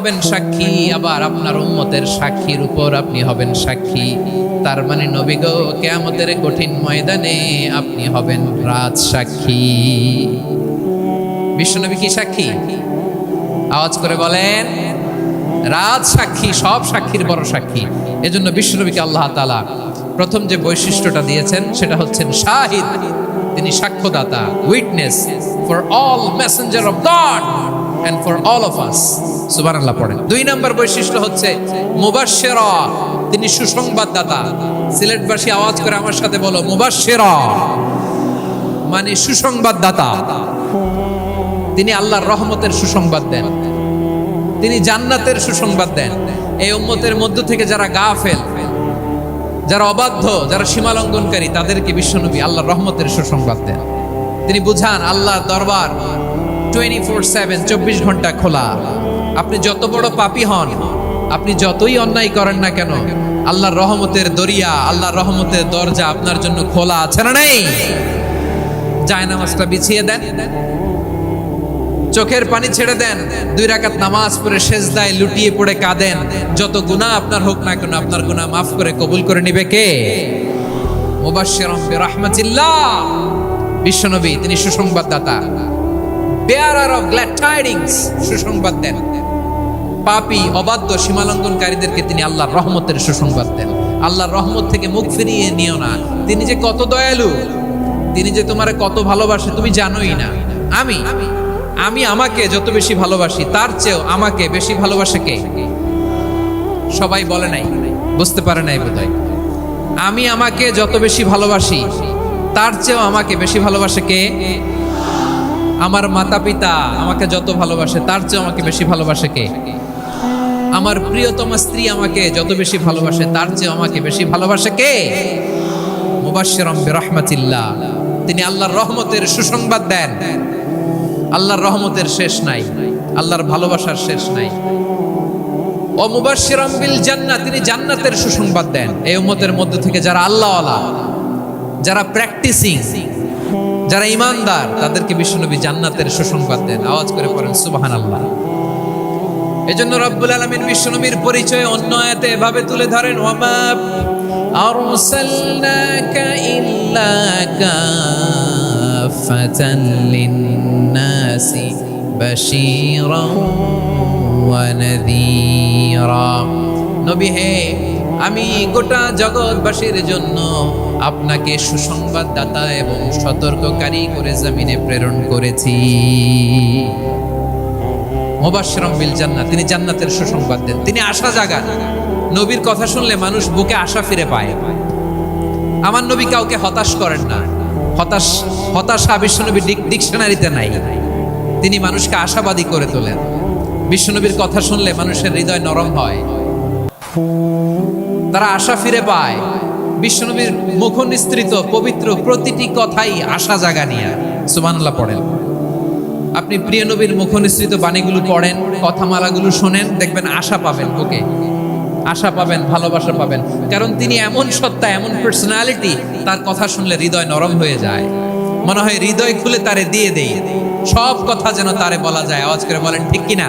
হবেন সাক্ষী, আবার আপনার উম্মতের সাক্ষীর উপর আপনি হবেন সাক্ষী। তার মানে নবী গো, কিয়ামতের কঠিন ময়দানে আপনি হবেন রাজ সাক্ষী। বিশ্বনবী কি সাক্ষী? আওয়াজ করে বলেন, রাজ সাক্ষী, সব সাক্ষীর বড় সাক্ষী। এজন্য বিশ্বনবীকে আল্লাহ তাআলা প্রথম যে বৈশিষ্ট্যটা দিয়েছেন সেটা হচ্ছেন শাহিদ। তিনি সাক্ষ্যদাতা, witness for all messenger of God and for all of us। সুবহানাল্লাহ পড়েন। দুই নম্বর বৈশিষ্ট্য হচ্ছে মুবাশশিরা, তিনি সুসংবাদদাতা। সিলেটবাসী আওয়াজ করে আমার সাথে বলো, মুবাশশিরা মানে সুসংবাদদাতা। তিনি আল্লাহর রহমতের সুসংবাদ দেন, তিনি জান্নাতের সুসংবাদ দেন। এই উম্মতের মধ্য থেকে যারা গাফেল, যারা অবাধ্য, যারা সীমালঙ্ঘনকারী, তাদেরকে বিশ্বনবী আল্লাহর রহমতের সুসংবাদ দেন। তিনি বুঝান আল্লাহর দরবার 24/7, 24 ঘন্টা খোলা। আপনি যত বড় পাপী হন, আপনি যতই অন্যায় করেন না কেন, আল্লাহর রহমতের দরিয়া, আল্লাহর রহমতের দরজা আপনার জন্য খোলা আছে না নেই? জায়নামাজটা বিছিয়ে দেন, চোখের পানি ছেড়ে দেন, 2 রাকাত নামাজ পড়ে সেজদায় লুটিয়ে পড়ে কাঁদেন। যত গুনাহ আপনার হোক না কেন, আপনার গুনাহ মাফ করে কবুল করে নিবে কে? মুবাশশিরাম বিরাহমাতিল্লাহ। বিশ্বনবী তিনি সুসংবাদদাতা, bearer of glad tidings, সুসংবাদ দেন। পাপী, অবাধ্য, সীমালঙ্ঘনকারীদেরকে তিনি আল্লাহর রহমতের সুসংবাদ দেন। আল্লাহর রহমত থেকে মুখ ফিরিয়ে নিও না। তিনি যে কত দয়ালু, তিনি যে তোমারে কত ভালোবাসে তুমি জানোই না। আমি আমাকে যত বেশি ভালোবাসি, তার চেয়েও আমাকে বেশি ভালোবাসে কে? সবাই বলে নাই, বুঝতে পারে নাই বোধহয়। আমি আমাকে যত বেশি ভালোবাসি, তার চেয়েও আমাকে বেশি ভালোবাসে কে? আমার মাতা পিতা আমাকে যত ভালোবাসে, তার চেয়ে আমাকে বেশি ভালোবাসে কে? আমার প্রিয়তমা স্ত্রী আমাকে যত বেশি ভালোবাসে, তার চেয়ে আমাকে বেশি ভালোবাসে কে? মুবাশশিরাম বিরাহমাতিল্লাহ। তিনি আল্লাহর রহমতের সুসংবাদ দেন। আল্লাহর রহমতের শেষ নাই, আল্লাহর ভালোবাসার শেষ নাই। ও মুবাশশিরাম বিল জান্নাহ, তিনি জান্নাতের সুসংবাদ দেন। এই উম্মতের মধ্য থেকে যারা আল্লাহওয়ালা, যারা প্র্যাকটিসিং, যারা ইমানদার, তাদেরকে বিশ্বনবী জান্নাতের সুসংবাদ দেন। আওয়াজ করে পড়েন সুবহানাল্লাহ। এজন্য রব্বুল আলামিন বিশ্বনবীর পরিচয় অন্য আয়াতে এভাবে তুলে ধরেন, ওয়ামা আরসালনাকা ইল্লা কাফাতান লিন-নাসি বাশীরান ওয়া নাযীরা। নবী হে, আমি গোটা জগৎবাসীর জন্য আপনাকে সুসংবাদদাতা এবং সতর্ককারী করে জমিনে প্রেরণ করেছি। মুবাশশিরাম বিল জান্নাহ, তিনি জান্নাতের সুসংবাদ দেন। তিনি আশা জাগান। নবীর কথা শুনলে মানুষ বুকে আশা ফিরে পায়। আমার নবী কাউকে হতাশ করেন না। হতাশা বিশ্বনবীর ডিকশনারিতে নাই। তিনি মানুষকে আশাবাদী করে তোলেন। বিশ্বনবীর কথা শুনলে মানুষের হৃদয় নরম হয়, তারা আশা ফিরে পায়। বিশ্বনবীর মুখ নিঃসৃত পবিত্র প্রতিটি কথাই আশা জাগানিয়া। সুবহানাল্লাহ পড়েন। আপনি প্রিয় নবীর মুখ নিঃসৃত বাণীগুলো পড়েন, কথামালাগুলো শোনেন, দেখবেন আশা পাবেন, বুকে আশা পাবেন, ভালোবাসা পাবেন। কারণ তিনি এমন সত্তা, এমন পার্সোনালিটি, তার কথা শুনলে হৃদয় নরম হয়ে যায়। মনে হয় হৃদয় খুলে তারে দিয়ে দেই, সব কথা যেন তারে বলা যায়। আওয়াজ করে বলেন ঠিক কিনা?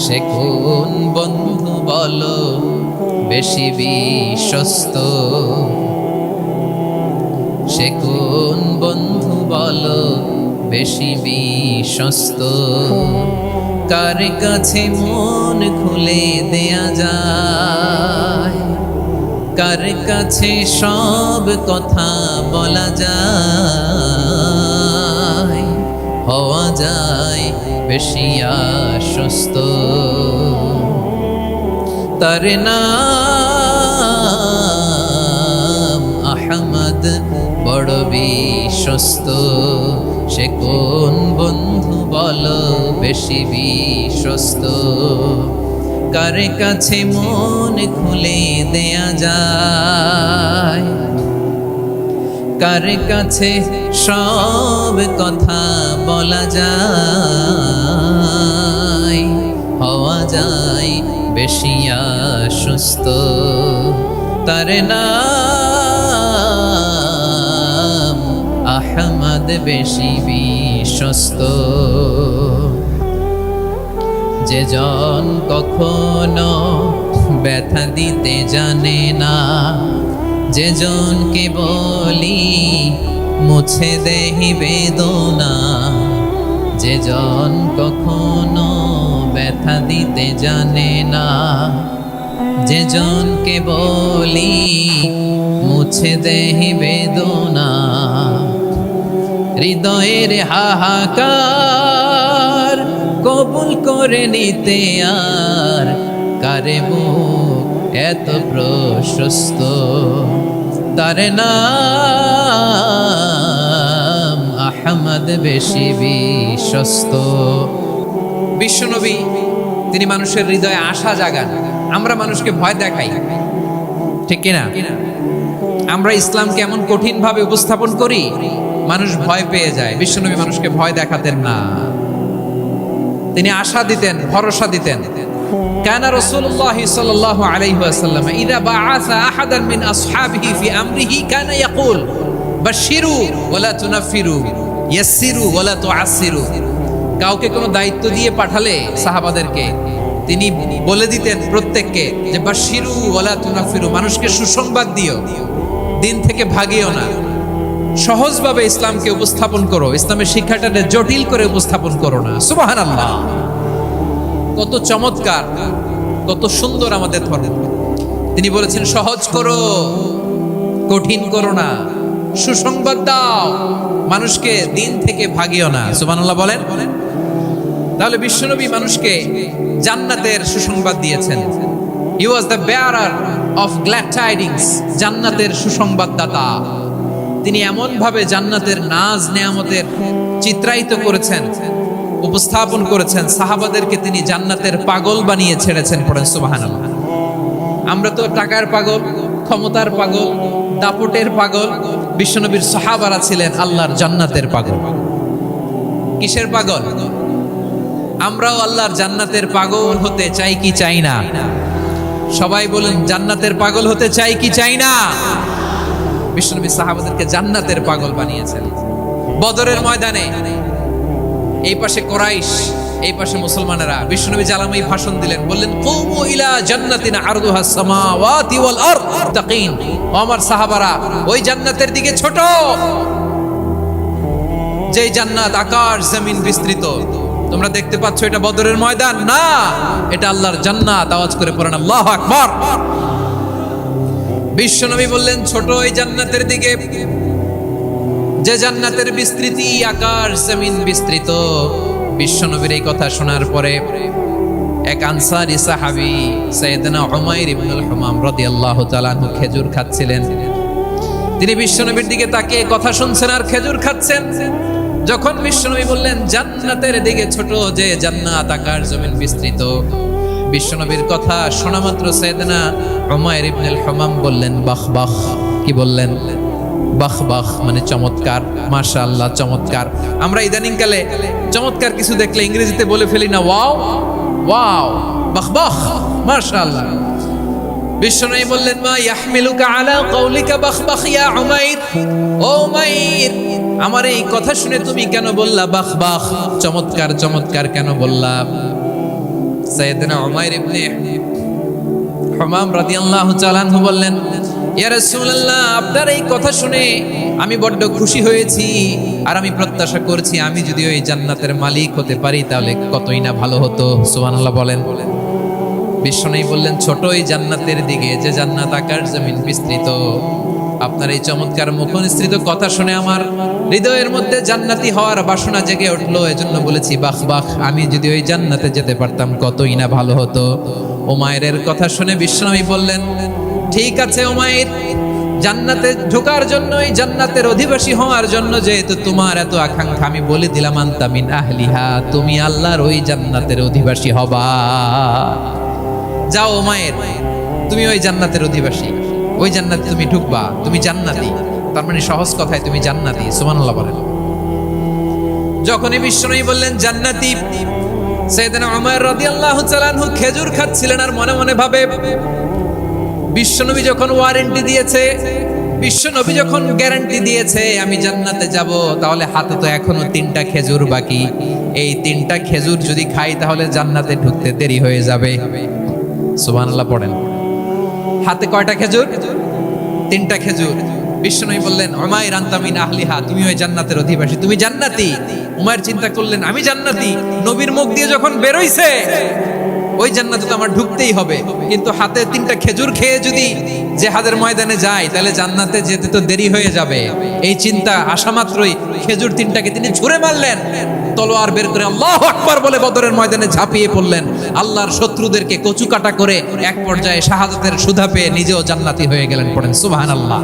সে কোন বন্ধু বলো বেশি বিশ্বস্ত? সে কোন বন্ধু বলো বেশি বিশ্বস্ত? কার কাছে মন খুলে দেয়া যায়, কার কাছে সব কথা বলা যায়, হওয়া যায় বেশি আশ্বস্ত। তার নাম আহমদ, বড় বিশ্বস্ত। সে কোন বন্ধু বলো বেশি বিশ্বস্ত? কার কাছে মন খুলে দেয়া যায়, কার কাছে সব কথা বলা যায়, হওয়া যায় বেশি আশ্বস্ত। তার নাম আহমদ, বেশি বিশ্বস্ত। যে জন কখনো ব্যথা দিতে জানে না, যে জনকে বলি মুছে দেহি বেদনা, যে জন কখনো ব্যথা দিতে জানে না, যে জনকে বলি মুছে দেহি বেদনা, হৃদয়ের হাহাকার কবুল করে নিতে আর কারে বুক এত প্রশস্ত, তার নাম আহমদ বেশি বিশ্বস্ত। বিশ্বনবী তিনি মানুষের হৃদয়ে আশা জাগান। আমরা মানুষকে ভয় দেখাই, ঠিক কিনা? আমরা ইসলামকে এমন কঠিন ভাবে উপস্থাপন করি, মানুষ ভয় পেয়ে যায়। বিশ্বনবী মানুষকে ভয় দেখাতেন না, তিনি আশা দিতেন, ভরসা দিতেন। কানা রাসূলুল্লাহ সাল্লাল্লাহু আলাইহি ওয়াসাল্লাম ইযা বাআসা আহাদান মিন আসহাবিহি ফি আমরিহি কানা ইয়াকুল বাশশিরু ওয়ালা তুনাফিরু ইয়াসসিরু ওয়ালা তুআসসিরু। কাউকে কোনো দায়িত্ব দিয়ে পাঠালে সাহাবাদেরকে তিনি বলে দিতেন প্রত্যেককে যে বাশশিরু ওয়ালা তুনাফিরু, মানুষকে সুসংবাদ দিও, দিন থেকে ভাগিও না, সহজভাবে ইসলামকে উপস্থাপন করো, ইসলামের শিক্ষাটাকে জটিল করে উপস্থাপন করো না। সুবহানাল্লাহ, কত চমৎকার, কত সুন্দর আমাদের ধর্ম। তিনি বলেছেন সহজ করো, কঠিন করো না, সুসংবাদ দাও, মানুষকে দিন থেকে ভাগিও না। সুবহানাল্লাহ বলেন। তাহলে বিশ্বনবী মানুষকে জান্নাতের সুসংবাদ দিয়েছেন। He was the bearer of glad tidings, জান্নাতের সুসংবাদদাতা। তিনি এমন ভাবে জান্নাতের নাজ নেয়ামতের চিত্রায়িত করেছেন, উপস্থাপন করেছেন, সাহাবাদেরকে তিনি জান্নাতের পাগল বানিয়ে ছেড়েছেন। পড়েন সুবহানাল্লাহ। আমরা তো টাকার পাগল, ক্ষমতার পাগল, দাপটের পাগল। বিশ্বনবীর সাহাবারা ছিলেন আল্লাহর জান্নাতের পাগল। কিসের পাগল? আমরাও আল্লাহর জান্নাতের পাগল হতে চাই কি চাই না? সবাই বলেন, জান্নাতের পাগল হতে চাই কি চাই না? বিশ্বনবী সাহাবাদেরকে জান্নাতের পাগল বানিয়েছেন। বদরের ময়দানে এই পাশে কুরাইশ, এই পাশে মুসলমানেরা। বিশ্বনবী জালামি ভাষণ দিলেন, বললেন কুমু ইলা জান্নাতিন আরদুহাস সামাওয়াতি ওয়াল আরদ তাকিন। ও আমার সাহাবারা, ওই জান্নাতের দিকে ছোট, যেই জান্নাত আকাশ জমিন বিস্তৃত। তোমরা দেখতে পাচ্ছ এটা বদরের ময়দান না, এটা আল্লাহর জান্নাত। আওয়াজ করে পড়েন আল্লাহু আকবার। বিশ্বনবী বললেন ছোট ওই জান্নাতের দিকে, যে জান্নাতের বিস্তৃতি আকাশ জমিন বিস্তৃত। বিশ্বনবীর এই কথা শোনার পরে এক আনসারী সাহাবী সাইয়েদনা উমাইর ইবনুল হুমাম রাদিয়াল্লাহু তাআলা আনহু খেজুর খাচ্ছিলেন। তিনি বিশ্বনবীর দিকে তাকিয়ে কথা শুনছেন আর খেজুর খাচ্ছেন। যখন বিশ্বনবী বললেন জান্নাতের দিকে ছোট, যে জান্নাত আকাশ জমিন বিস্তৃত, বিশ্বনবীর কথা শোনা মাত্র সাইয়েদনা উমাইর ইবনুল হুমাম বললেন বাহ বাহ। কি বললেন? বাহ বাহ মানে চমৎকার, মাশাআল্লাহ চমৎকার। আমরা ইদানিং কালে চমৎকার কিছু দেখলে ইংরেজিতে বলে ফেলি না ওয়াও ওয়াও, বাহ বাহ, মাশাআল্লাহ। বিশ্বনবী বললেন মা ইয়াহমিলুকা আলা কওলিকা বাহ বাহ ইয়া উমাইর। ও উমাইর, আমার এই কথা শুনে তুমি কেন বললা বাহ বাহ, চমৎকার চমৎকার কেন বললা? সাইয়েদনা উমাইর ইবনে হুমাম রাদিয়াল্লাহু তাআলা আনহু বললেন, ইয়া রাসূলুল্লাহ, আপনার এই কথা শুনে আমি বড্ড খুশি হয়েছি, আর আমি প্রত্যাশা করছি আমি যদি ওই জান্নাতের মালিক হতে পারি তাহলে কতই না ভালো হতো। সুবহানাল্লাহ বলেন। বিশ্বনবী বললেন ছোট ওই জান্নাতের দিকে, যে জান্নাত আকাশ জমিন বিস্তৃত। আপনার এই চমৎকার মুখনিসৃত কথা শুনে আমার হৃদয়ের মধ্যে জান্নাতি হওয়ার বাসনা জেগে উঠলো, এজন্য বলেছি বাহ বাহ, আমি যদি ওই জান্নাতে যেতে পারতাম কতই না ভালো হতো। উমাইরের কথা শুনে বিশ্বনবী বললেন ঠিক আছে উমাইর, জান্নাতে ঢোকার জন্য, এই জান্নাতের অধিবাসী হওয়ার জন্য যেহেতু তোমার এত আকাঙ্ক্ষা, আমি বলে দিলাম আনতা মিন আহলিহা, তুমি আল্লাহর ওই জান্নাতের অধিবাসী হবা। যাও উমাইর, তুমি ওই জান্নাতের অধিবাসী, ওই জান্নাতে তুমি ঢুকবা, তুমি জান্নাতি। তার মানে সহজ কথায় তুমি জান্নাতি। সুবহানাল্লাহ বলেন। যখনই বিশ্বনবী বললেন জান্নাতি, সাইয়েদনা উমর রাদিয়াল্লাহু তাআলা আনহু খেজুর খাচ্ছিলেন আর মনে মনে ভাবে বিশ্বনবী যখন ওয়ারেন্টি দিয়েছে বিশ্ব নবী যখন গ্যারান্টি দিয়েছে আমি জান্নাতে যাব, তাহলে হাতে তো এখনো 3টা খেজুর বাকি। এই 3টা খেজুর যদি খাই তাহলে জান্নাতে ঢুকতে দেরি হয়ে যাবে। সুবহানাল্লাহ পড়েন। হাতে কয়টা খেজুর? 3টা খেজুর। বিশ্বনবী বললেন উমাইর আনতা মিন আহলিহা, তুমি ওই জান্নাতের অধিবাসী, তুমি জান্নাতি। উমাইর চিন্তা করলেন আমি জান্নাতি, নবীর মুখ দিয়ে যখন বের হইছে ওই জান্নাতে তো আমার ঢুকতেই হবে, কিন্তু হাতে 3টা খেজুর খেয়ে যদি জিহাদের ময়দানে যাই তাহলে জান্নাতে যেতে তো দেরি হয়ে যাবে। এই চিন্তা আসা মাত্রই খেজুর 3টাকে তিনি ছুঁড়ে মারলেন, তলোয়ার বের করে আল্লাহু আকবার বলে বদরের ময়দানে ঝাঁপিয়ে পড়লেন। আল্লাহর শত্রুদেরকে কচুকাটা করে এক পর্যায়ে শাহাদাতের সুধা পেয়ে নিজেও জান্নাতি হয়ে গেলেন। পড়েন সুবহানাল্লাহ।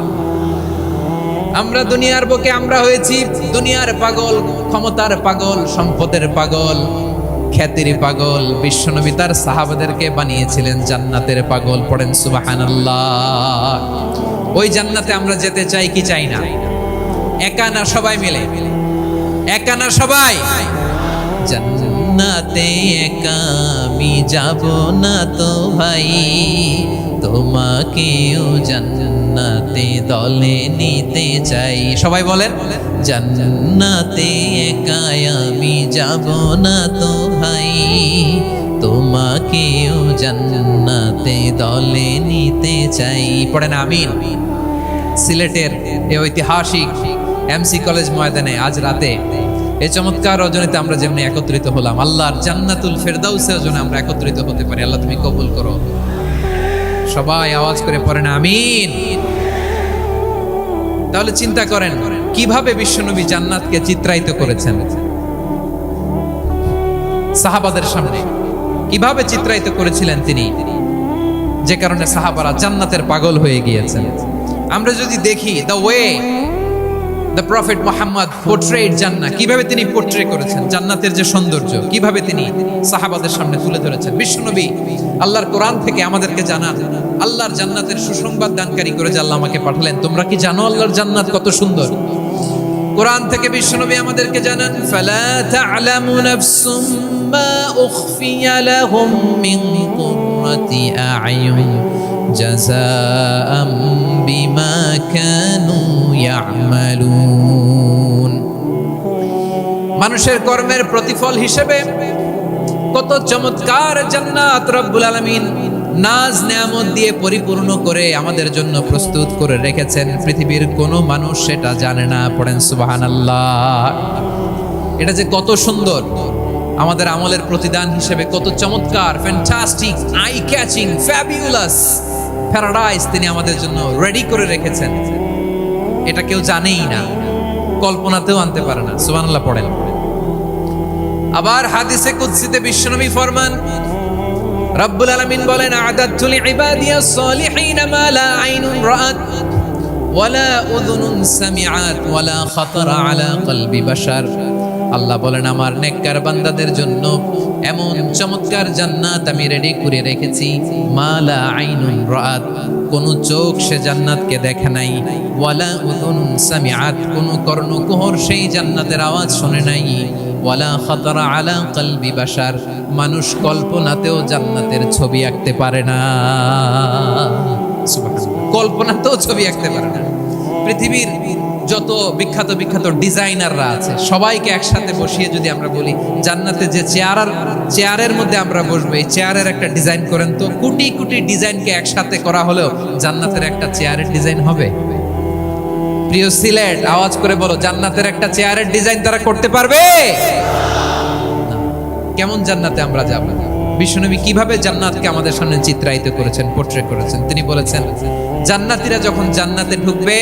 আমরা দুনিয়ার বুকে আমরা হয়েছি দুনিয়ার পাগল, ক্ষমতার পাগল, সম্পদের পাগল, খ্যাতির পাগল। বিশ্বনবী তার সাহাবাদেরকে বানিয়েছিলেন জান্নাতের পাগল। পড়েন সুবহানাল্লাহ। ওই জান্নাতে আমরা যেতে চাই কি চাই না? একা না সবাই মিলে? একা না সবাই? জান্নাতে একা আমি যাব না তো ভাই, তোমাকেও জান্নাতে দলে নিতে চাই। সবাই বলেন জান্নাতে একা আমি যাব না তো ভাই, তোমাকেও জান্নাতে দলে নিতে চাই। পড়েন আমিন। সিলেটের এই ঐতিহাসিক এমসি কলেজ ময়দানে আজ রাতে এই চমৎকার রজনীতে আমরা যেমনি একত্রিত হলাম, আল্লাহর জান্নাতুল ফেরদাউসের জন্য আমরা একত্রিত হতে পারি। আল্লাহ তুমি কবুল করো। সবাই আওয়াজ করে পড়েন আমিন। তাহলে চিন্তা করেন কিভাবে বিশ্বনবী জান্নাতকে চিত্রায়িত করেছেন সাহাবাদের সামনে, কিভাবে চিত্রায়িত করেছিলেন তিনি, যে কারণে সাহাবারা জান্নাতের পাগল হয়ে গিয়েছেন। আমরা যদি দেখি the way the prophet Muhammad portrait জান্নাহ, কিভাবে তিনি পোর্ট্রে করেছেন জান্নাতের যে সৌন্দর্য, কিভাবে তিনি সাহাবাদের সামনে তুলে ধরেছেন। বিশ্বনবী আল্লাহর কোরআন থেকে আমাদেরকে জানান আল্লাহর জান্নাতের সুসংবাদ দানকারী করে যে আল্লাহ আমাকে পাঠালেন। তোমরা কি জানো আল্লাহর জান্নাত কত সুন্দর? কোরআন থেকে বিশ্বনবী আমাদেরকে জানান ফালা তা'লামু নাফসুম মা উখফিয়া লাহুম মিন কুররাতি আ'য়ুন জাযাআম বিমা কানু ইয়া'মালুন। মানুষের কর্মের প্রতিফল হিসেবে কত চমৎকার জান্নাত রব্বুল আলামিন নাজ নেয়ামত দিয়ে পরিপূর্ণ করে আমাদের জন্য প্রস্তুত করে রেখেছেন। পৃথিবীর কোনো মানুষ সেটা জানে না। পড়েন সুবহানাল্লাহ। এটা যে কত সুন্দর, আমাদের আমলের প্রতিদান হিসেবে কত চমৎকার, fantastic, eye catching, fabulous paradise তিনি আমাদের জন্য রেডি করে রেখেছেন। এটা কেউ জানেই না, কল্পনাতেও আনতে পারে না। সুবহানাল্লাহ পড়েন। আবার হাদিসে কুদসিতে বিশ্বনবী ফরমান, রব্বুল আলামিন বলেন আ'দাতু লিইবাদিয়াস সালিহিন মা লা আইনুন রাআত ওয়ালা উযুনুন সামিআত ওয়ালা খাতারা আলা কলবি বাশার। আল্লাহ বলেন আমার নেককার বান্দাদের জন্য এমন চমৎকার জান্নাত আমি রেডি করে রেখেছি, মা লা আইনুন রাআত, কোন চোখ সে জান্নাতকে দেখে নাই, ওয়ালা উযুনুন সামিআত, কোন কর্ণকুহর সেই জান্নাতের আওয়াজ শুনে নাই, ওয়ালা খাতারা আলা কলবি বাশার, মানুষ কল্পনাতেও জান্নাতের ছবি আঁকতে পারে না। সুবহানাল্লাহ। কল্পনাতেও ছবি আঁকতে পারে না। পৃথিবীর যত বিখ্যাত বিখ্যাত ডিজাইনাররা আছে সবাইকে একসাথে বসিয়ে যদি আমরা বলি জান্নাতে যে চেয়ারের মধ্যে আমরা বসবো, এই চেয়ারের একটা ডিজাইন করেন তো, কোটি কোটি ডিজাইনকে একসাথে করা হলেও জান্নাতের একটা চেয়ারের ডিজাইন হবে? প্রিয় সিলেট আওয়াজ করে বলো, জান্নাতের একটা চেয়ারের ডিজাইন তারা করতে পারবে? কেমন জান্নাতে আমরা যাব? বিশ্বনবী কিভাবে জান্নাতকে আমাদের সামনে চিত্রায়িত করেছেন, পোর্ট্রে করেছেন। তিনি বলেছেন জান্নাতীরা যখন জান্নাতে ঢুকবে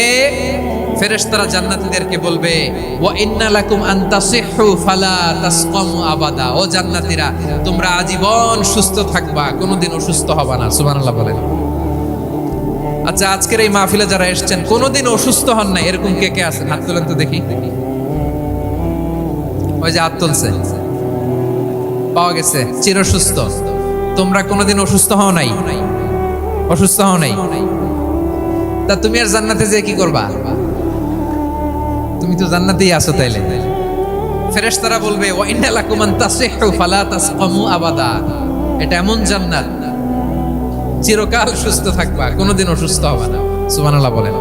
ফেরেশতারা জান্নাতীদেরকে বলবে ওয়া ইন্না লাকুম আন তাসিহু ফালা তাসকামু আবাদা, ও জান্নাতীরা তোমরা আজীবন সুস্থ থাকবা, কোনোদিন অসুস্থ হবা না। সুবহানাল্লাহ বলেন। আচ্ছা আজকের এই মাহফিলে যারা এসেছেন কোনোদিন অসুস্থ হন না এরকম কে কে আছেন? হাত তোলেন তো দেখি। ওই যে হাত তুলছে, পাওয়া গেছে, চির সুস্থ। তোমরা কোনোদিন অসুস্থ হও নাই? অসুস্থ হও নাই? তা তুমি আর জান্নাতে যে কি করবা? তুমি তো জান্নাতেই আছো তাইলে। ফেরেশতারা বলবে ওয়া ইন্না লাকুম আন তাসিহু ফালা তাসকামু আবাদা, এটা এমন জান্নাত চিরকাল সুস্থ থাকবা, কোনোদিন অসুস্থ হবে না। সুবহানাল্লাহ বলেন।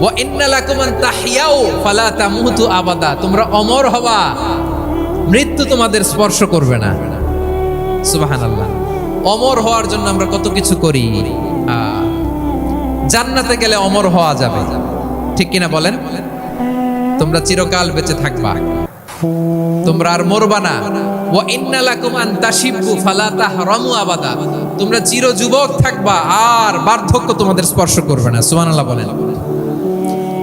ওয়া ইন্না লাকুম আন তাহইয়াউ ফালা তামুতু আবাদা, তোমরা অমর হবা, মৃত্যু তোমাদের স্পর্শ করবে না। সুবহানাল্লাহ। অমর হওয়ার জন্য আমরা কত কিছু করি। জান্নাতে গেলে অমর হওয়া যাবে, ঠিক কিনা বলেন? তোমরা চিরকাল বেঁচে থাকবা, তোমরা আর মরবা না। ওয়া ইন্না লাকুম আন তাশিবু ফালা তাহরামু আবাদা, তোমরা চির যুবক থাকবা, আর বার্ধক্য তোমাদের স্পর্শ করবে না। সুবহানাল্লাহ বলেন।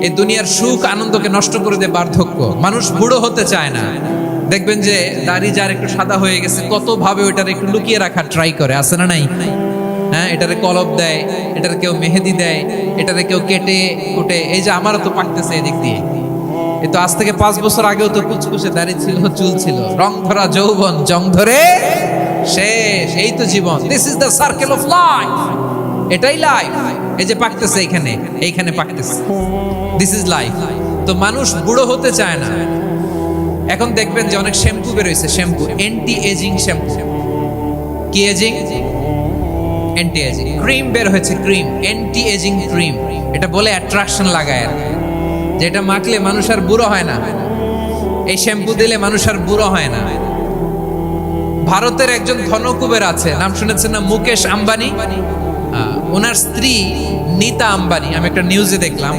এই দুনিয়ার সুখ আনন্দকে নষ্ট করে দেয় বার্ধক্য। মানুষ বুড়ো হতে চায় না। দেখবেন যে দাড়ি যার একটু সাদা হয়ে গেছে, কত ভাবে ওইটার একটু লুকিয়ে রাখার ট্রাই করে, আছে না নাই? হ্যাঁ, এটারে কলব দেয়, এটারে কেউ মেহেদি দেয়, এটারে কেউ কেটে কুটে। এই যে আমারও তো পাকতেছে এদিক দিয়ে, এ তো আজ থেকে 5 বছর আগেও তো কুচকুচে দাড়ি ছিল, চুল ছিল, রং ধরা যৌবন জং ধরে শেষ। এই তো জীবন। This is the circle of life, এটাই লাইফ। এই যে পাকতেছে এইখানে, এইখানে পাকতেছে, দিস ইজ লাইফ। তো মানুষ বুড়ো হতে চায় না। এখন দেখবেন যে অনেক শ্যাম্পু বেরোইছে, শ্যাম্পু অ্যান্টি এজিং শ্যাম্পু। কি এজিং? Anti ageing. ক্রিম বের হয়েছে, ক্রিম, অ্যান্টি এজিং ক্রিম। এটা বলে অ্যাট্রাকশন লাগায়, যেটা মাখলে মানুষ আর বুড়ো হয় না। এই শ্যাম্পু দিলে মানুষ আর বুড়ো হয় না। ভারতের একজন ধনকুবের আছে, নাম শুনেছেন না? মুকেশ আম্বানি। ওনার স্ত্রী নীতা আম্বানি, আমি একটা নিউজে দেখলাম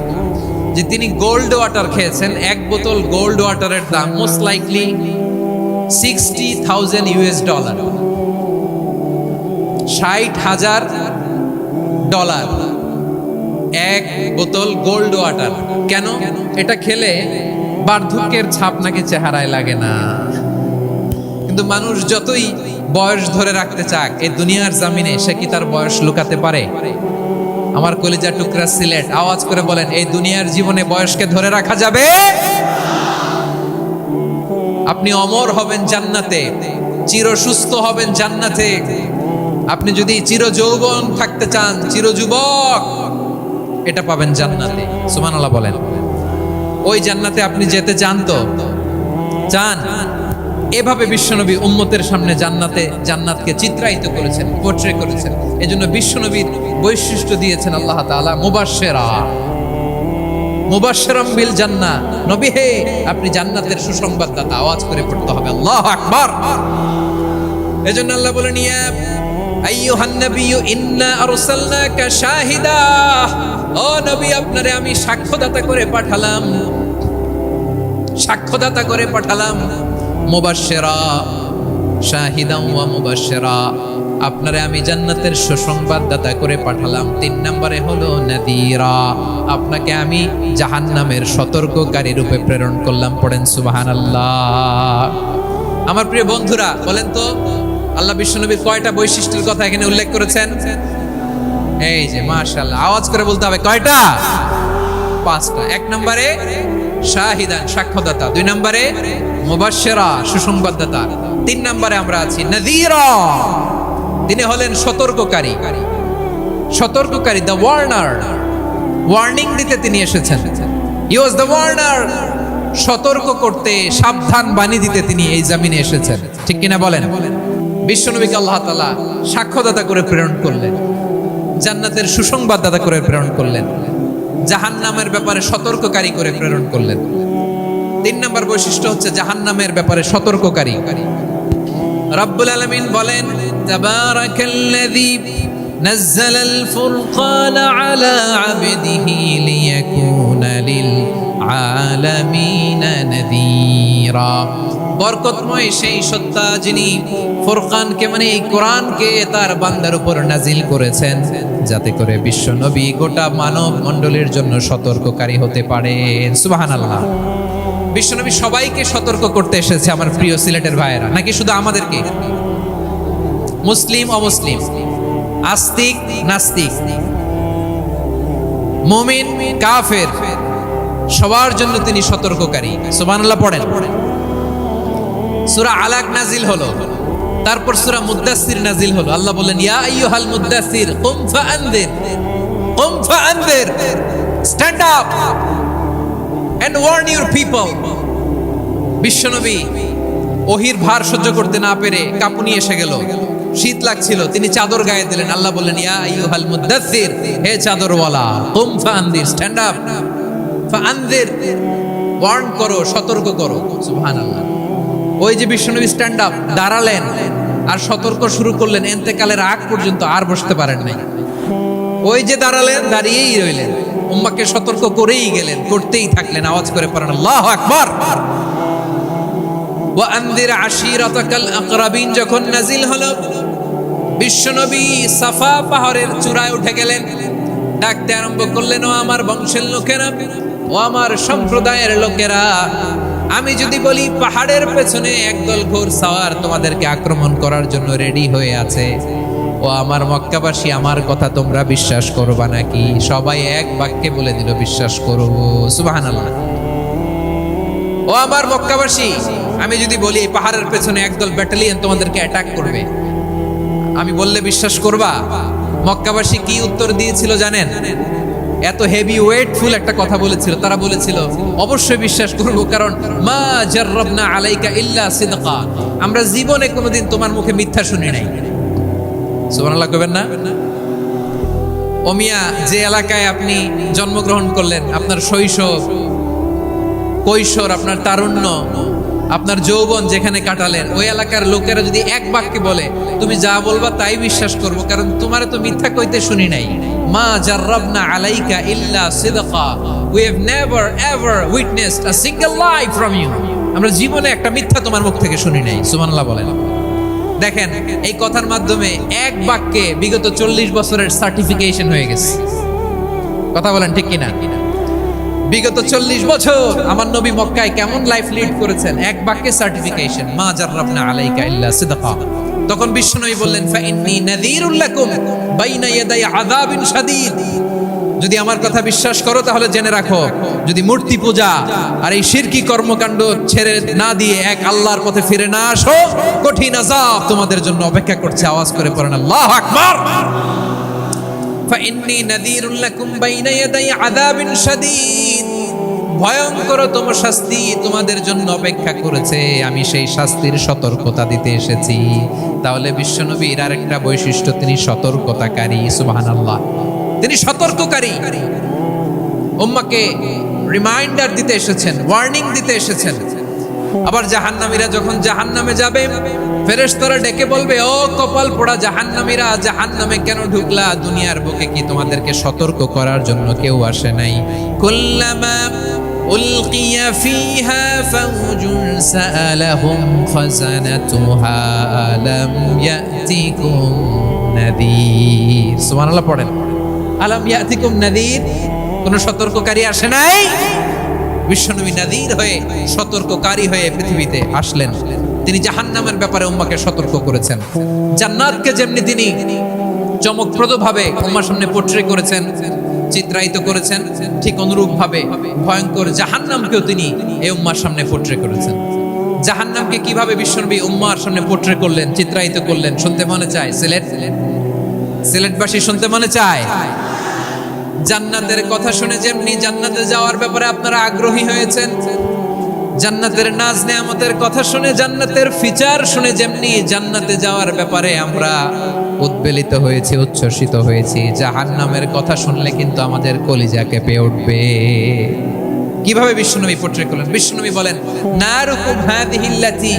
যে তিনি গোল্ড ওয়াটার খেয়েছেন। এক বোতল গোল্ড ওয়াটারের দাম মোস্ট লাইকলি $60,000 $60,000 এক বোতল গোল্ড ওয়াটার। কেন? এটা খেলে বার্ধক্যের ছাপ নাকি চেহারায় লাগে না। কিন্তু মানুষ যতই বয়স ধরে রাখতে চাক এই দুনিয়ার জামিনে, সে কি তার বয়স লুকাতে পারে? আমার কলিজার টুকরা সিলেট, আওয়াজ করে বলেন, এই দুনিয়ার জীবনে বয়সকে ধরে রাখা যাবে? আপনি অমর হবেন জান্নাতে, চির সুস্থ হবেন জান্নাতে। আপনি যদি চির যৌবন থাকতে চান, চির যুবক, এটা পাবেন জান্নাতে। সুবহানাল্লাহ বলেন। ওই জান্নাতে আপনি যেতে চান তো? চান? এভাবে বিশ্বনবী উম্মতের সামনে জান্নাতকে চিত্রায়িত করেছেন, পোর্ট্রে করেছেন। এজন্য বিশ্বনবীর বৈশিষ্ট্য দিয়েছেন আল্লাহ তাআলা মুবাশশিরাম বিল জান্নাহ। নবী হে, আপনি জান্নাতের সুসংবাদদাতা। আওয়াজ করে পড়তে হবে আল্লাহু আকবার। এজন্য আল্লাহ বলেন, ইয়া আইয়ুহান নাবিয়্যু ইন্না আরসালনাকা শাহিদা, ও নবী, আপনারে আমি সাক্ষ্যদাতা করে পাঠালাম, সাক্ষ্যদাতা করে পাঠালাম। মুবাশশিরা শাহিদান ওয়া মুবাশশিরা, আপনারে আমি জান্নাতের সুসংবাদদাতা করে পাঠালাম। 3 নম্বরে হলো নাদিরা, আপনাকে আমি জাহান্নামের সতর্ককারী রূপে প্রেরণ করলাম। পড়েন সুবহানাল্লাহ। আমার প্রিয় বন্ধুরা, বলেন তো আল্লাহ বিশ্বনবীর কয়টা বৈশিষ্ট্যের কথা এখানে উল্লেখ করেছেন? এই যে মাশাআল্লাহ, আওয়াজ করে বলতে হবে, কয়টা? 5টা। 1 নম্বরে শাহিদান, সাক্ষ্যদাতা। 2 নম্বরে মুবাশশিরা, সুসংবাদদাতা। 3 নম্বরে আমরা আছি নাযীরা, তিনি হলেন সতর্ককারী। সতর্ককারী, দ্য ওয়ার্নার, ওয়ার্নিং দিতে তিনি এসেছেন। হি ওয়াজ দ্য ওয়ার্নার, সতর্ক করতে, সাবধান বাণী দিতে তিনি এই জমিনে এসেছেন। ঠিক কিনা বলেন? বিশ্বনবীকে আল্লাহ তাআলা সাক্ষ্যদাতা করে প্রেরণ করলেন, জান্নাতের সুসংবাদদাতা করে প্রেরণ করলেন, জাহান্নামের ব্যাপারে সতর্ককারী করে প্রেরণ করলেন। 3 নম্বর বৈশিষ্ট্য হচ্ছে জাহান্নামের ব্যাপারে সতর্ককারী। রব্বুল আলামিন বলেন, তাবারাকাল্লাযী নাযালাল ফুরকানা আলা আবদিহি লিয়াকুনা লিল আলামিনা নাযীরা। বরকতময় সেই সত্তা যিনি ফুরকানকে, মানে এই কোরআনকে তার বান্দার উপর নাজিল করেছেন, যাতে করে বিশ্ব নবী গোটা মানব মণ্ডলীর জন্য সতর্ককারী হতে পারেন। সুবহানাল্লাহ। বিশ্বনবী সবাইকে সতর্ক করতে এসেছে, আমার প্রিয় সিলেটের ভাইয়েরা। নাকি শুধু আমাদেরকে? মুসলিম অমুসলিম, আস্তিক নাস্তিক, মুমিন কাফের, সবার জন্য তিনি সতর্ককারী। সুবহানাল্লাহ পড়েন। সূরা আলাক নাজিল হলো, তারপর সূরা মুদ্দাসসির নাজিল হলো। আল্লাহ বলেন, ইয়া আইয়ুহাল মুদ্দাসসির কুম ফাআনযির, কুম ফাআনযির, stand up and warn your people. বিশ্বনবী ওহির ভার সহ্য করতে না পেরে কাঁপুনি এসে গেল, শীত লাগছিল, তিনি চাদর গায়ে দিলেন। আল্লাহ বললেন, ইয়া আইয়ুহাল মুদ্দাসসির, হে চাদরওয়ালা, কুম ফাআনযির, স্ট্যান্ড আপ, ফাআনযির, ওয়ার্ন করো, সতর্ক করো। সুবহানাল্লাহ। ওই যে বিশ্বনবী স্ট্যান্ড আপ দাঁড়ালেন আর সতর্ক শুরু করলেন, ইন্তেকালের আগ পর্যন্ত আর বসতে পারেন নাই। ওই যে দাঁড়ালেন, দাঁড়িয়েই রইলেন, উম্মাহকে সতর্ক করেই গেলেন, করতেই থাকলেন। আওয়াজ করে পড়েন আল্লাহু আকবার। ওয়া আনযির আশীরাতাকাল আকরাবিন যখন নাজিল হলো, বিশ্বনবী সাফা পাহাড়ের চূড়ায় উঠে গেলেন, ডাকতে আরম্ভ করলেন, ও আমার বংশের লোকেরা, ও আমার সম্প্রদায়ের লোকেরা, আমি যদি বলি পাহাড়ের পেছনে একদল ঘোড়সাওয়ার তোমাদেরকে আক্রমণ করার জন্য রেডি হয়ে আছে, ও আমার মক্কাবাসী, আমার কথা তোমরা বিশ্বাস করবা নাকি? সবাই এক বাক্যে বলে দিল, বিশ্বাস করব। সুবহানাল্লাহ। ও আমার মক্কাবাসী, আমি যদি বলি পাহাড়ের পেছনে একদল ব্যাটালিয়ন তোমাদেরকে অ্যাটাক করবে, আমি বললে বিশ্বাস করবা? মক্কাবাসী কি উত্তর দিয়েছিল জানেন? এত হেভি ওয়েটফুল একটা কথা বলেছিল। তারা বলেছিল অবশ্যই বিশ্বাস করব, কারণ মা জাররাবনা আলাইকা ইল্লা সিদকা, আমরা জীবনে কোনোদিন তোমার মুখে মিথ্যা শুনি নাই। সুবহানাল্লাহ কইবেন না? ও মিয়া, যে এলাকায় আপনি জন্মগ্রহণ করলেন, আপনার শৈশব, কৈশোর, আপনার তারুণ্য, আপনার যৌবন যেখানে কাটালেন, ওই এলাকার লোকেরা যদি এক বাক্যে বলে তুমি যা বলবা তাই বিশ্বাস করব, কারণ তোমারে তো মিথ্যা কইতে শুনি নাই। মা জাররাবনা আলাইকা ইল্লা সিদকা, we have never ever witnessed a single lie from you, আমরা জীবনে একটা মিথ্যা তোমার মুখ থেকে শুনি নাই। সুবহানাল্লাহ বলেন। দেখেন, এই কথার মাধ্যমে এক বাক্যে বিগত 40 বছরের সার্টিফিকেশন হয়ে গেছে। কথা বলেন ঠিক কিনা? বিগত 40 বছর আমার নবী মক্কায় কেমন লাইফ লিড করেছেন, এক বাক্যে সার্টিফিকেশন, মা জাররাবনা আলাইকা ইল্লা সিদকা। তখন বিশ্বনবী বললেন, ফাইন্নী নাযীরুল লাকুম বাইনা ইয়াদাই আযাবিন শাদীদ, যদি আমার কথা বিশ্বাস করো তাহলে জেনে রাখো, যদি মূর্তি পূজা আর এই শিরকি কর্মকাণ্ড ছেড়ে না দিয়ে এক আল্লাহর পথে ফিরে না আসো, কঠিন আযাব তোমাদের জন্য অপেক্ষা করছে। আওয়াজ করে পড়েন আল্লাহু আকবার। ফাইন্নী নাযীরুল লাকুম বাইনা ইয়াদাই আযাবিন শাদীদ, ভয়ঙ্কর তোমার শাস্তি তোমাদের জন্য অপেক্ষা করেছে, আমি সেই শাস্তির সতর্কতা দিতে এসেছি। তাহলে বিশ্বনবীর আরেকটা বৈশিষ্ট্য, তিনি সতর্কতাকারী। সুবহানাল্লাহ, তিনি সতর্ককারী। উম্মাহকে রিমাইন্ডার দিতে এসেছেন, ওয়ার্নিং দিতে এসেছেন। আবার জাহান্নামীরা যখন জাহান্নামে যাবে, ফেরেশতারা ডেকে বলবে, ও কপাল পোড়া জাহান্নামীরা, জাহান্নামে কেন ঢুকলা? দুনিয়ার বুকে কি তোমাদেরকে সতর্ক করার জন্য কেউ আসে নাই? কুল্লামা উলকিয়া ফিহা ফাউজুন সাআলাহুম খাযানাতুহা আলাম ইয়াতিকুম নাযীর। সুবহানাল্লাহ পড়েন। আলাম ইয়াতিকুম নাযীর, কোন সতর্ককারী আসে নাই? বিশ্বনবী নাযীর হয়ে, সতর্ককারী হয়ে পৃথিবীতে আসলেন। তিনি জাহান্নামের ব্যাপারে উম্মাহকে সতর্ক করেছেন। জান্নাতকে যেমনি তিনি চমকপ্রদভাবে উম্মাহর সামনে পোট্রে করেছেন, চিত্রায়িত করেছেন, ঠিক অনুরূপ ভাবে ভয়ঙ্কর জাহান্নামকেও তিনি এই উম্মাহর সামনে পোট্রে করেছেন। জাহান্নামকে কিভাবে বিশ্বনবী উম্মাহর সামনে পোট্রে করলেন, চিত্রায়িত করলেন, শুনতে মনে চায়? সিলেটবাসী শুনতে মনে চায়? জান্নাতের কথা শুনে যেমনি জান্নাতে যাওয়ার ব্যাপারে আপনারা আগ্রহী হয়েছেন, জান্নাতের নাজ নেয়ামতের কথা শুনে, জান্নাতের ফিচার শুনে যেমনি জান্নাতে যাওয়ার ব্যাপারে আমরা উদ্বেলিত হয়েছি, উচ্ছ্বসিত হয়েছি, জাহান্নামের কথা শুনলে কিন্তু আমাদের কলিজা কেঁপে উঠবে। কিভাবে বিশ্বনবী পোট্রে করলেন? বিশ্বনবী বলেন, নারুকুম হাযিহিল্লাতী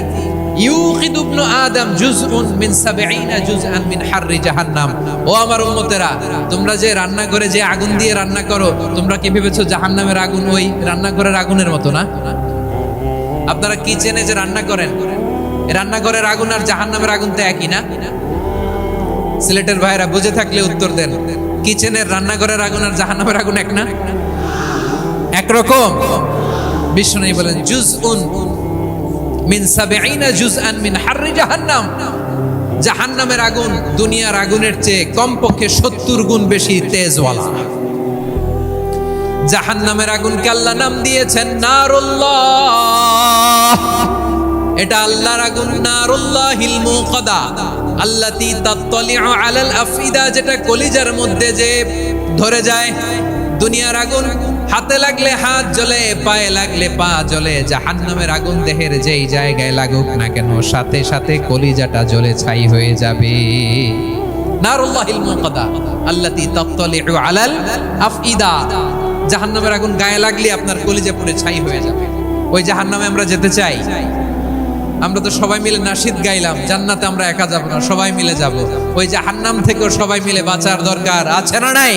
ইউকিদু ইবনু আদম জুজউন মিন 70 জুজআন মিন হাররি জাহান্নাম। ও আমার উম্মতেরা, তোমরা যে রান্নাঘরে যে আগুন দিয়ে রান্না করো, তোমরা কি ভেবেছো জাহান্নামের আগুন ওই রান্নাঘরের আগুনের মতো না? আপনারা কিচেনে যে রান্না করেন, রান্নাঘরের আগুন আর জাহান্নামের আগুন তো একই না? সিলেটের ভাইরা বুঝে থাকলে উত্তর দেন, কিচেনের রান্নাঘরের আগুন আর জাহান্নামের আগুন এক না? একরকম? বিশ্বনবী বলেন, জুজউন মিন 70 জুজআন মিন হাররি জাহান্নাম, জাহান্নামের আগুন দুনিয়ার আগুনের চেয়ে কমপক্ষে 70 গুণ বেশি তেজওয়ালা। জাহান্নামের আগুনকে আল্লাহ নাম দিয়েছেন নারুল্লাহ। এটা আল্লাহর আগুন, নারুল্লাহিল মুকাদা আল্লাতী তাত্তালিউ আলাল আফইদা, যেটা কলিজার মধ্যে যে ধরে যায়। দুনিয়ার আগুন হাতে লাগলে হাত জ্বলে, পায়ে লাগলে পা জ্বলে। জাহান্নামের আগুন দেহের যেই জায়গায় লাগুক না কেন, সাথে সাথে কলিজাটা জ্বলে ছাই হয়ে যাবে। নারুল্লাহিল মুকাদা আল্লাতী তাত্তালিউ আলাল আফইদা। জাহান্নামের আগুন গায়ে লাগলে আপনার কলিজা পুড়ে ছাই হয়ে যাবে। ওই জাহান্নামে আমরা যেতে চাই? আমরা তো সবাই মিলে নাশিদ গাইলাম, জান্নাতে আমরা একা যাব না, সবাই মিলে যাব। ওই জাহান্নাম থেকেও সবাই মিলে বাঁচার দরকার আছে না নাই?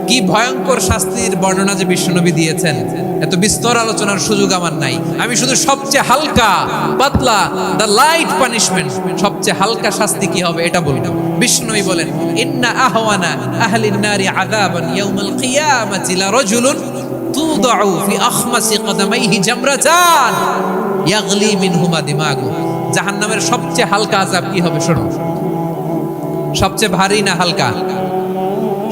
কি ভয়ঙ্কর শাস্তির বর্ণনা যে বিশ্বনবী দিয়েছেন, এত বিস্তর আলোচনার সুযোগ আমার নাই। আমি শুধু সবচেয়ে হালকা পাতলা, দ্য লাইট পানিশমেন্ট, সবচেয়ে হালকা শাস্তি কি হবে এটা বলবো। বিশ্বনবী বলেন, ইন্না আহওয়ানা আহলিন নারি আযাবান ইয়াউমাল কিয়ামাতি লা রাজুলুন তুদাউ ফি আখমাসি কদামাইহি জামরাতান ইয়াগলি মিনহুমা দিমাগু। জাহান্নামের সবচেয়ে হালকা আযাব কি হবে শোনো। সবচেয়ে ভারী না হালকা?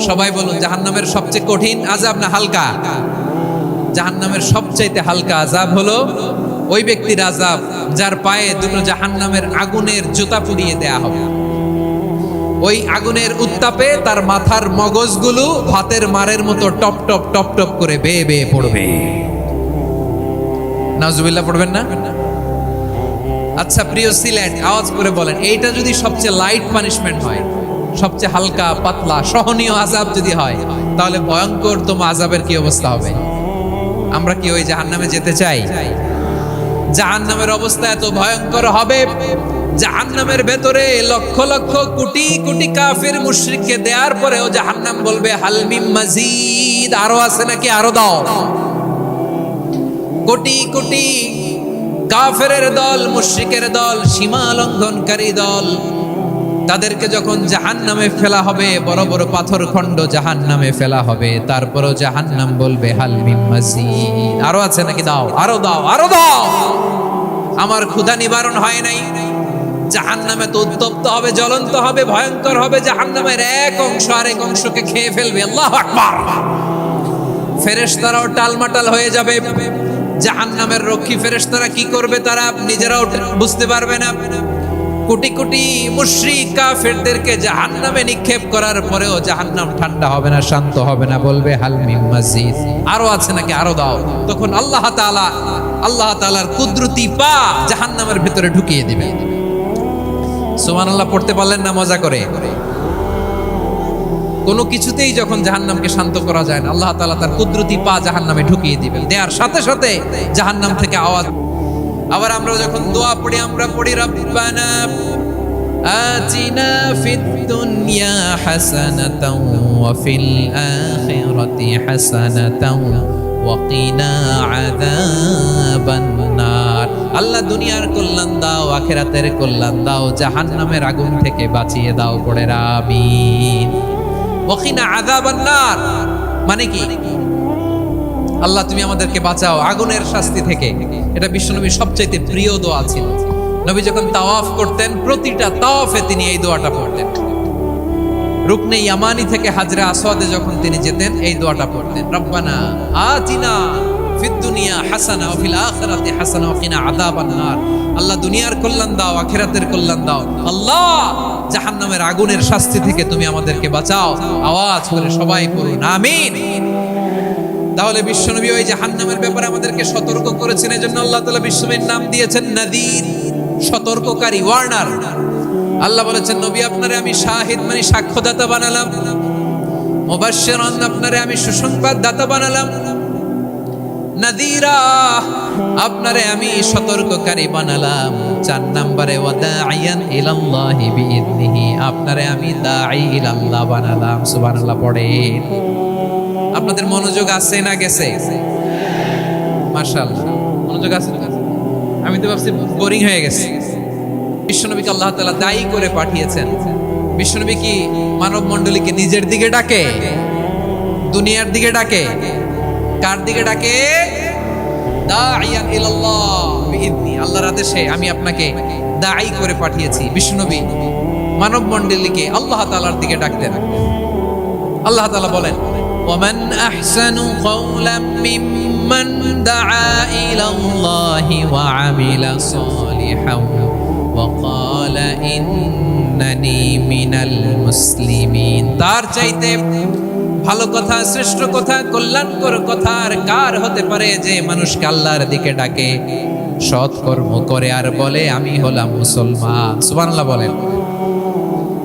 সবাই বলুন, জাহান্নামের সবচেয়ে কঠিন আযাব না হালকা? জাহান্নামের সবচাইতে হালকা আযাব হলো ওই ব্যক্তির আযাব যার পায়ে দুটো জাহান্নামের আগুনের জুতা পুড়িয়ে দেয়া হবে। ওই আগুনের উত্তাপে তার মাথার মগজগুলো ভাতের মারের মতো টপ টপ টপ টপ করে বেয়ে বেয়ে পড়বে। নাউজুবিল্লাহ পড়বেন না? আচ্ছা প্রিয় সিলেট, আওয়াজ করে বলেন, এইটা যদি সবচেয়ে লাইট পানিশমেন্ট হয়, সবচেয়ে হালকা পাতলা সহনীয় আযাব যদি হয়, তাহলে ভয়ঙ্কর তোমা আযাবের কি অবস্থা হবে? আমরা কি ওই জাহান্নামে যেতে চাই? জাহান্নামের অবস্থা এত ভয়ঙ্কর হবে, জাহান্নামের ভেতরে লক্ষ লক্ষ কোটি কোটি কাফির মুশরিককে দেওয়ার পরেও জাহান্নাম বলবে হাল মিন মাজিদ, আরো আছে নাকি, আরো দাও। কোটি কোটি কাফেরের দল, মুশরিকের দল, সীমা লঙ্ঘনকারী দল, তাদেরকে যখন জাহান্নামে ফেলা হবে, বড় বড় পাথর খণ্ড জাহান্নামে ফেলা হবে, তারপরও জাহান্নাম বলবে হাল মিন মাজিদ, আরো আছে নাকি, দাও, আরো দাও, আরো দাও। আমার ক্ষুধা নিবারণ হয় নাই। জাহান্নামে তো উত্তপ্ত হবে, জ্বলন্ত হবে, ভয়ঙ্কর হবে। জাহান্নামের এক অংশ আরেক অংশকে খেয়ে ফেলবে। আল্লাহু আকবার। ফেরেশতারাও টালমাটাল হয়ে যাবে। জাহান্নামের রক্ষী ফেরেশতারা কি করবে তারা নিজেরাও বুঝতে পারবে না। কোটি কোটি মুশরিক কাফেরদেরকে জাহান্নামে নিক্ষেপ করার পরেও জাহান্নাম ঠান্ডা হবে না, শান্ত হবে না, বলবে হাল মিন মাজিদ, আরো আছে নাকি, আরো দাও। তখন আল্লাহ তাআলার কুদরতি পা জাহান্নামের ভিতরে ঢুকিয়ে দিবেন। সুবহানাল্লাহ পড়তে পারলেন না মজা করে? কোনো কিছুতেই যখন জাহান্নামকে শান্ত করা যায় না, আল্লাহ তাআলা তার কুদরতি পা জাহান্নামে ঢুকিয়ে দিবেন। দেওয়ার সাথে সাথে জাহান্নাম থেকে আওয়াজ। আবার আমরা যখন দোয়া পড়ি, আমরা পড়ি রব্বানা আতিনা ফিদ দুনিয়া হাসানাতাও ওয়া ফিল আখিরাতি হাসানাতাও ওয়া কিনা আযাবান নার। আল্লাহ দুনিয়ার কল্যাণ দাও, আখিরাতের কল্যাণ দাও, জাহান্নামের আগুন থেকে বাঁচিয়ে দাও, পড়ে আমিন। ওয়া কিনা আযাবান নার মানে কি? আল্লাহ তুমি আমাদেরকে বাঁচাও আগুনের শাস্তি থেকে। এটা বিশ্বনবীর সবচাইতে প্রিয় দোয়া ছিল। নবী যখন তাওয়াফ করতেন, প্রতিটা তাওয়াফে তিনি এই দোয়াটা পড়তেন। রুকনে ইয়ামানি থেকে হাজরে আসওয়াদে যখন তিনি যেতেন, এই দোয়াটা পড়তেন, রব্বানা আতিনা ফিদ দুনিয়া হাসানা ওয়া ফিল আখিরাতি হাসানা ওয়া কিনা আযাবান নার। আল্লাহ দুনিয়ার কল্যাণ দাও, আখিরাতের কল্যাণ দাও। আল্লাহ জাহান্নামের আগুনের শাস্তি থেকে তুমি আমাদেরকে বাঁচাও। আওয়াজ করে সবাই পড়ুন আমিন। তাহলে বিশ্বনবী ওই জাহান্নামের ব্যাপারে আমাদেরকে সতর্ক করেছেন। এজন্য আল্লাহ তাআলা বিশ্বনবীর নাম দিয়েছেন নাযীর, সতর্ককারী, ওয়ার্নার। আল্লাহ বলেছেন, নবী আপনারে আমি শাহিদ মানে সাক্ষ্যদাতা বানালাম, মুবাশশিরান আপনারে আমি সুসংবাদদাতা বানালাম, নাযীরা আপনারে আমি সতর্ককারী বানালাম। 4 নম্বরে ওয়াদাইয়ান ইলাল্লাহি বিইذনিহি, আপনারে আমি দাঈ ইলাল্লাহ বানালাম। সুবহানাল্লাহ পড়েন। আপনাদের মনোযোগ আছে না গেছে? মাশাআল্লাহ মনোযোগ আছে। আমি তো ভাবছি বোরিং হয়ে গেছে। বিশ্বনবীকে আল্লাহ তাআলা দায়ী করে পাঠিয়েছেন। বিশ্বনবী কি মানব মণ্ডলীকে নিজের দিকে ডাকে? দুনিয়ার দিকে ডাকে? কার দিকে ডাকে? দাঈয়ান ইলাল্লাহ বিইذনি, আল্লাহর আদেশে আমি আপনাকে দায়ী করে পাঠিয়েছি। বিশ্বনবী মানব মণ্ডলীকে আল্লাহ তাআলার দিকে ডাকতেন। আল্লাহ তাআলা বলেন, ومن أحسن قولا ممن دعا إلى الله وعمل صالحا وقال إنني من المسلمين। তার চাইতে ভালো কথা, শ্রেষ্ঠ কথা, কল্যাণকর কথা আর কার হতে পারে যে মানুষকে আল্লাহর দিকে ডাকে, সৎ কর্ম করে আর বলে আমি হলাম মুসলমান। সুবহানাল্লাহ বলেন।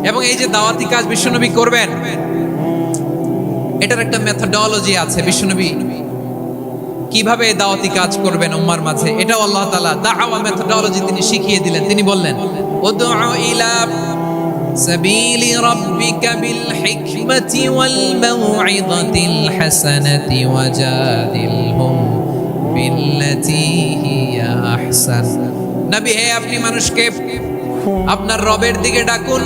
এবং এই যে দাওয়াতি কাজ বিশ্বনবী করবেন, এটার একটা মেথডোলজি আছে। বিশ্বনবী কিভাবে দাওয়াতি কাজ করবেন উম্মার মাঝে, এটাও আল্লাহ তাআলা দাওয়া মেথডোলজি তিনি শিখিয়ে দিলেন। তিনি বললেন, উদউ ইলা সাবিলি রাব্বিকা বিল হিকমাতি ওয়াল মাউইযাতিল হাসানাতি ওয়াজাদিলহুম বিল্লাতী হিয়া আহসান। নবী হে, আপনি মানুষকে আপনার রবের দিকে ডাকুন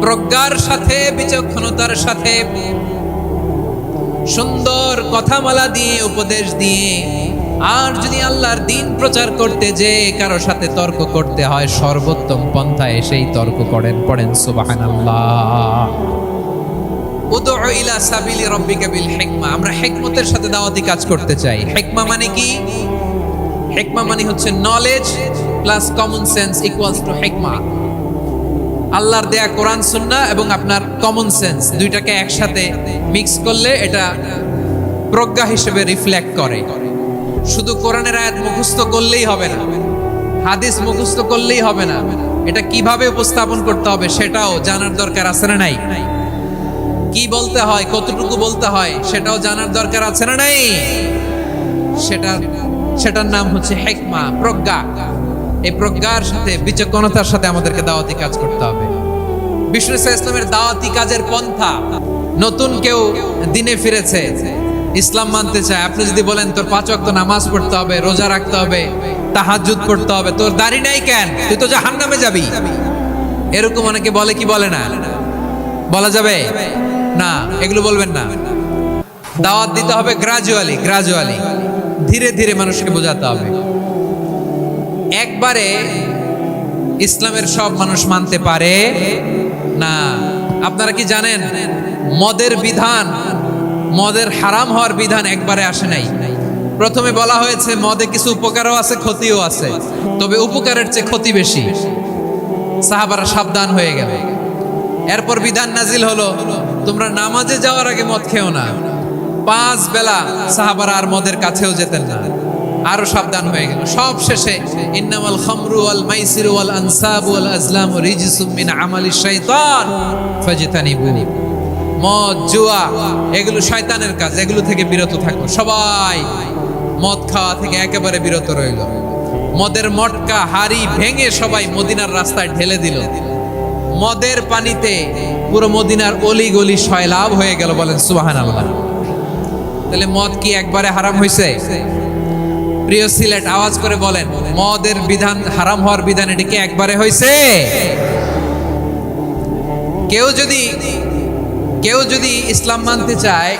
প্রজ্ঞার সাথে, বিচক্ষণতার সাথে, সুন্দর কথামালা দিয়ে, উপদেশ দিয়ে। আর যদি আল্লাহর দ্বীন প্রচার করতে যে কারো সাথে তর্ক করতে হয়, সর্বোত্তম পন্থায় সেই তর্ক করেন। পড়েন সুবহানাল্লাহ। উদউ ইলা সাবিলি রাব্বিকা বিল হিকমা। আমরা হিকমতের সাথে দাওয়াতি কাজ করতে চাই। হিকমা মানে কি? হিকমা মানে হচ্ছে knowledge plus common sense equals to হিকমা। আল্লাহর দেয়া কোরআন সুন্নাহ এবং আপনার কমন সেন্স দুইটাকে একসাথে মিক্স করলে এটা প্রজ্ঞা হিসেবে রিফ্লেক্ট করে। শুধু কোরআনের আয়াত মুখস্থ করলেই হবে না, হাদিস মুখস্থ করলেই হবে না, এটা কিভাবে উপস্থাপন করতে হবে সেটাও জানার দরকার আছে না নাই? কি বলতে হয়, কতটুকু বলতে হয় সেটাও জানার দরকার আছে না নাই? সেটার নাম হচ্ছে হিকমা, প্রজ্ঞা। এই প্রজ্ঞার সাথে, বিচক্ষণতার সাথে আমাদেরকে দাওয়াতি কাজ করতে হবে। বিষ্ণু ইসলামের দাওয়াতি কাজের পন্থা, নতুন কেউ দিনে ফিরেছে, ইসলাম মানতে চায়, আপনি যদি বলেন তোর 5 ওয়াক্ত নামাজ পড়তে হবে, রোজা রাখতে হবে, তাহাজ্জুদ পড়তে হবে, তোর দাড়ি নাই কেন, তুই তো জাহান্নামে যাবি, এরকম অনেকে বলে কি বলে না? বলা যাবে না, এগুলো বলবেন না। দাওয়াত দিতে হবে গ্রাজুয়ালি, ধীরে ধীরে মানুষকে বোঝাতে হবে। একবারে ইসলামের সব মানুষ মানতে পারে না। আপনারা কি জানেন মদের বিধান, মদের হারাম হওয়ার বিধান একবারে আসে নাই। প্রথমে বলা হয়েছে মদে কিছু উপকারও আছে, ক্ষতিও আছে, তবে উপকারের চেয়ে ক্ষতি বেশি। সাহাবারা সাবধান হয়ে গেল। এরপর বিধান নাজিল হলো, তোমরা নামাজে যাওয়ার আগে মদ খেও না। 5 বেলা সাহাবারা আর মদের কাছেও যেতেন না, আরো সাবধান হয়ে গেল। সব শেষে ইন্নামাল খামরু ওয়াল মাইসিরু ওয়াল আনসাবু ওয়াল আজলামু রিজসুম মিন আমালিশ শাইতান ফাজতানিবু। মদ, জুয়া এগুলো শয়তানের কাজ, এগুলো থেকে বিরত থাকো। সবাই মদ খাওয়া থেকে একেবারে বিরত রইল। মদের মটকা হাড়ি ভেঙে সবাই মদিনার রাস্তায় ঢেলে দিল। মদের পানিতে পুরো মদিনার অলি গলি সয়লাভ হয়ে গেল। বলেন সুবহানাল্লাহ। তাহলে মদ কি একবারে হারাম হয়েছে? প্রিয় সিলেট, আওয়াজ করে বলেন, মদের বিধান, হারাম হওয়ার বিধান এটি কি একবারে হয়েছে? কেউ যদি ইসলাম মানতে চায়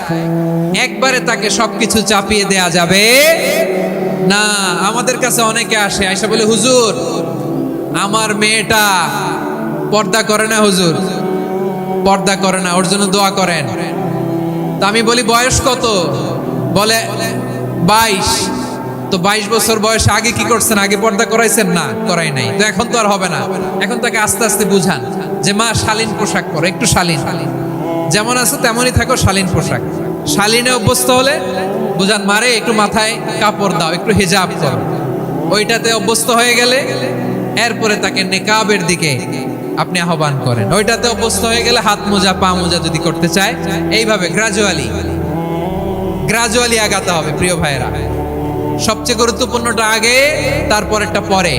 একবারে তাকে সবকিছু চাপিয়ে দেয়া যাবে না। আমাদের কাছে অনেকে আসে, আয়সা বলে, হুজুর আমার মেয়েটা পর্দা করে না, হুজুর পর্দা করে না, ওর জন্য দোয়া করেন। তা আমি বলি বয়স কত? বলে 22। তো 22 বছর বয়সে আগে কি করছেন? আগে পর্দা করাইছেন? না, করাই নাই। তো এখন তো আর হবে না। এখন তাকে আস্তে আস্তে বুঝান যে মা শালীন পোশাক পরো, একটু শালীন, যেমন আছো তেমনই থাকো, শালীন পোশাক। শালীনে অভ্যস্ত হলে বুঝান, মারে একটু মাথায় কাপড় দাও, একটু হিজাব করো। ওইটাতে অভ্যস্ত হয়ে গেলে এরপরে তাকে নেকাবের দিকে আপনি আহ্বান করেন। ওইটাতে অভ্যস্ত হয়ে গেলে হাত মোজা, পা মোজা যদি করতে চায়, এইভাবে গ্রাজুয়ালি আগাতে হবে। প্রিয় ভাইয়েরা, সবচেয়ে গুরুত্বপূর্ণটা আগে, তারপরেরটা পরে।